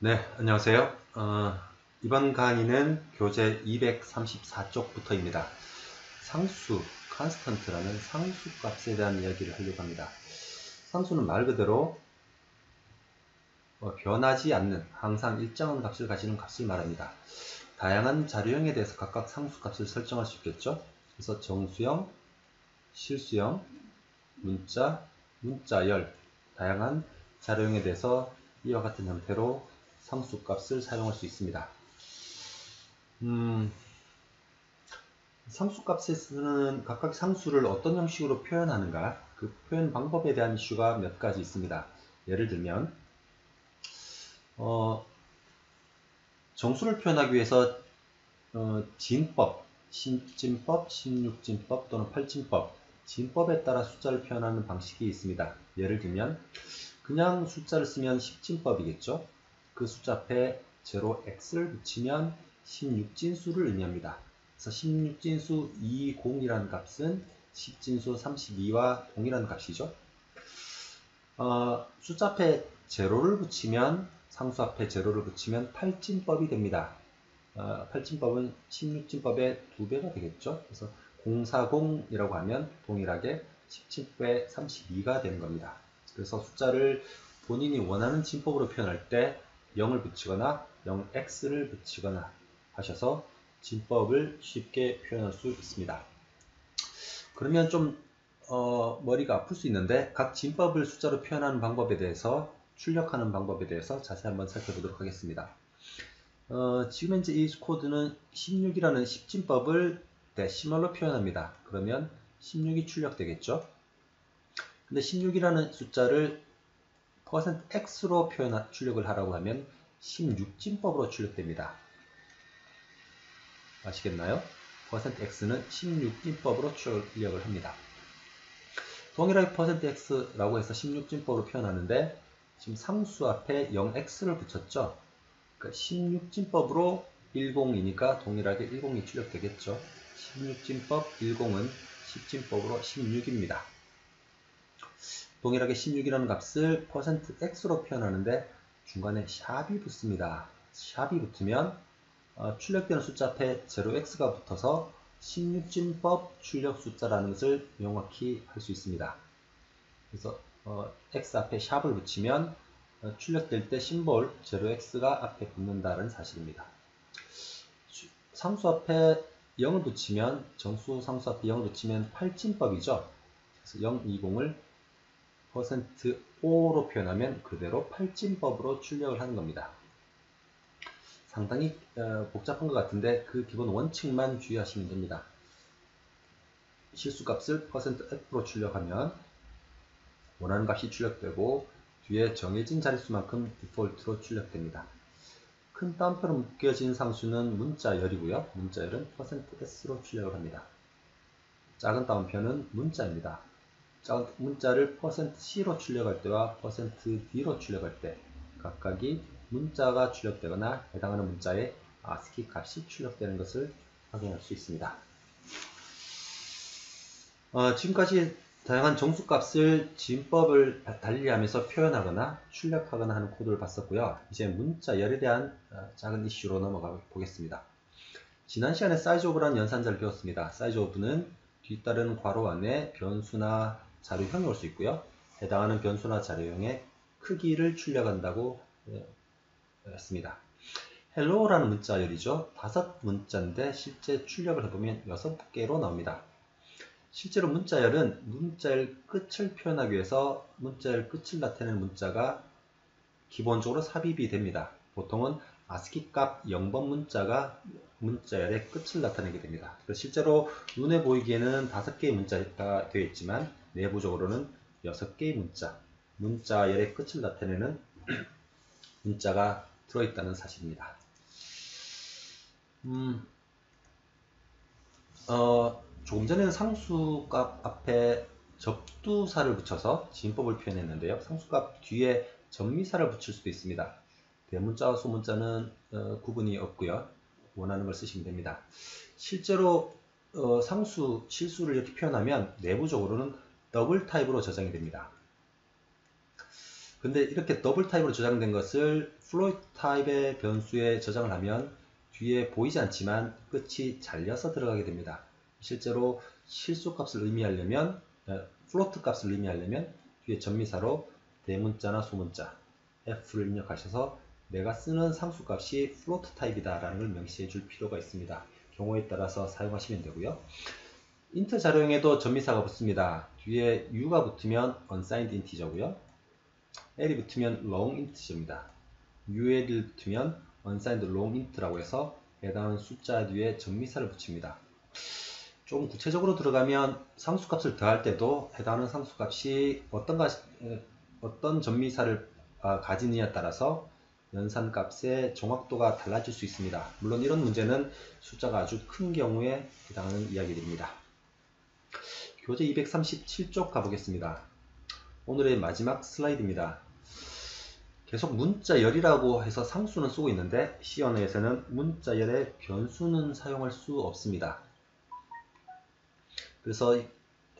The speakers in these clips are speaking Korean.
네, 안녕하세요. 이번 강의는 교재 234쪽부터입니다. 상수, constant라는 상수값에 대한 이야기를 하려고 합니다. 상수는 말 그대로 변하지 않는, 항상 일정한 값을 가지는 값을 말합니다. 다양한 자료형에 대해서 각각 상수값을 설정할 수 있겠죠. 그래서 정수형, 실수형, 문자, 문자열, 다양한 자료형에 대해서 이와 같은 형태로 상수값을 사용할 수 있습니다. 상수값에서는 각각 상수를 어떤 형식으로 표현하는가, 그 표현 방법에 대한 이슈가 몇 가지 있습니다. 예를 들면 정수를 표현하기 위해서 진법, 신진법, 신육진법 또는 팔진법, 진법에 따라 숫자를 표현하는 방식이 있습니다. 예를 들면 그냥 숫자를 쓰면 10진법이겠죠. 그 숫자 앞에 0x를 붙이면 16진수를 의미합니다. 그래서 16진수 20이라는 값은 10진수 32와 동일한 값이죠. 숫자 앞에 0를 붙이면, 상수 앞에 0를 붙이면 8진법이 됩니다. 8진법은 16진법의 2배가 되겠죠. 그래서 040이라고 하면 동일하게 10진법의 32가 되는 겁니다. 그래서 숫자를 본인이 원하는 진법으로 표현할 때 0을 붙이거나 0x를 붙이거나 하셔서 진법을 쉽게 표현할 수 있습니다. 그러면 좀 머리가 아플 수 있는데, 각 진법을 숫자로 표현하는 방법에 대해서, 출력하는 방법에 대해서 자세히 한번 살펴보도록 하겠습니다. 지금 현재 이 코드는 16이라는 10진법을 데시멀로 표현합니다. 그러면 16이 출력되겠죠. 근데 16이라는 숫자를 %x로 출력을 하라고 하면 16진법으로 출력됩니다. 아시겠나요? %x는 16진법으로 출력을 합니다. 동일하게 %x라고 해서 16진법으로 표현하는데, 지금 상수 앞에 0x를 붙였죠. 그러니까 16진법으로 10이니까 동일하게 10이 출력되겠죠. 16진법 10은 10진법으로 16입니다. 동일하게 16이라는 값을 %x로 표현하는데 중간에 샵이 붙습니다. 샵이 붙으면 출력되는 숫자 앞에 0x가 붙어서 16진법 출력 숫자라는 것을 명확히 할 수 있습니다. 그래서 x 앞에 샵을 붙이면 출력될 때 심볼 0x가 앞에 붙는다는 사실입니다. 상수 앞에 0을 붙이면, 정수 상수 앞에 0을 붙이면 8진법이죠. 그래서 0, 20을 %5로 표현하면 그대로 8진법으로 출력을 하는 겁니다. 상당히 복잡한 것 같은데 그 기본 원칙만 주의하시면 됩니다. 실수값을 %f로 출력하면 원하는 값이 출력되고 뒤에 정해진 자릿수만큼 디폴트로 출력됩니다. 큰 따옴표로 묶여진 상수는 문자열이고요. 문자열은 %s로 출력을 합니다. 작은 따옴표는 문자입니다. 문자를 %c로 출력할 때와 %d로 출력할 때 각각이 문자가 출력되거나 해당하는 문자의 ASCII 값이 출력되는 것을 확인할 수 있습니다. 지금까지 다양한 정수값을 진법을 달리하면서 표현하거나 출력하거나 하는 코드를 봤었고요. 이제 문자열에 대한 작은 이슈로 넘어가 보겠습니다. 지난 시간에 사이즈 오브라는 연산자를 배웠습니다. 사이즈 오브는 뒤따르는 괄호 안에 변수나 자료형이 올 수 있고요. 해당하는 변수나 자료형의 크기를 출력한다고 했습니다. hello라는 문자열이죠. 5문자인데 실제 출력을 해보면 6개로 나옵니다. 실제로 문자열은 문자열 끝을 표현하기 위해서 문자열 끝을 나타내는 문자가 기본적으로 삽입이 됩니다. 보통은 ASCII 값 0번 문자가 문자열의 끝을 나타내게 됩니다. 실제로 눈에 보이기에는 5개의 문자가 되어 있지만 내부적으로는 6개의 문자열의 끝을 나타내는 문자가 들어있다는 사실입니다. 조금 전에는 상수값 앞에 접두사를 붙여서 진법을 표현했는데요. 상수값 뒤에 접미사를 붙일 수도 있습니다. 대문자와 소문자는 구분이 없고요. 원하는 걸 쓰시면 됩니다. 실제로 상수, 실수를 이렇게 표현하면 내부적으로는 더블 타입으로 저장이 됩니다. 근데 이렇게 더블 타입으로 저장된 것을 플로이트 타입의 변수에 저장을 하면 뒤에 보이지 않지만 끝이 잘려서 들어가게 됩니다. 실제로 실수 값을 의미하려면 플로트 값을 의미하려면 뒤에 전미사로 대문자나 소문자 f를 입력하셔서 내가 쓰는 상수 값이 플로트 타입이다 라는 걸 명시해 줄 필요가 있습니다. 경우에 따라서 사용하시면 되고요. 인트 자료형에도 전미사가 붙습니다. 뒤에 u가 붙으면 unsigned integer고요. l이 붙으면 long integer입니다. ul이 붙으면 unsigned long int라고 해서 해당하는 숫자 뒤에 전미사를 붙입니다. 좀 구체적으로 들어가면 상수값을 더할 때도 해당하는 상수값이 어떤 전미사를 가지느냐에 따라서 연산값의 정확도가 달라질 수 있습니다. 물론 이런 문제는 숫자가 아주 큰 경우에 해당하는 이야기들입니다. 교재 237쪽 가보겠습니다. 오늘의 마지막 슬라이드입니다. 계속 문자열이라고 해서 상수는 쓰고 있는데 C 언어에서는 문자열의 변수는 사용할 수 없습니다. 그래서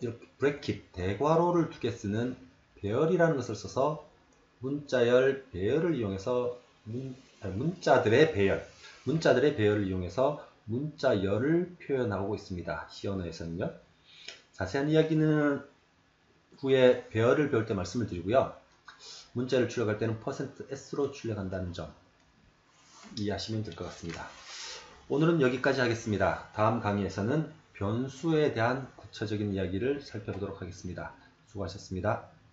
이렇게 브래킷, 대괄호를 두 개 쓰는 배열이라는 것을 써서 문자열 배열을 이용해서 문자들의 배열을 이용해서 문자열을 표현하고 있습니다. C 언어에서는요. 자세한 이야기는 후에 배열을 배울 때 말씀을 드리고요. 문자를 출력할 때는 %s로 출력한다는 점 이해하시면 될 것 같습니다. 오늘은 여기까지 하겠습니다. 다음 강의에서는 변수에 대한 구체적인 이야기를 살펴보도록 하겠습니다. 수고하셨습니다.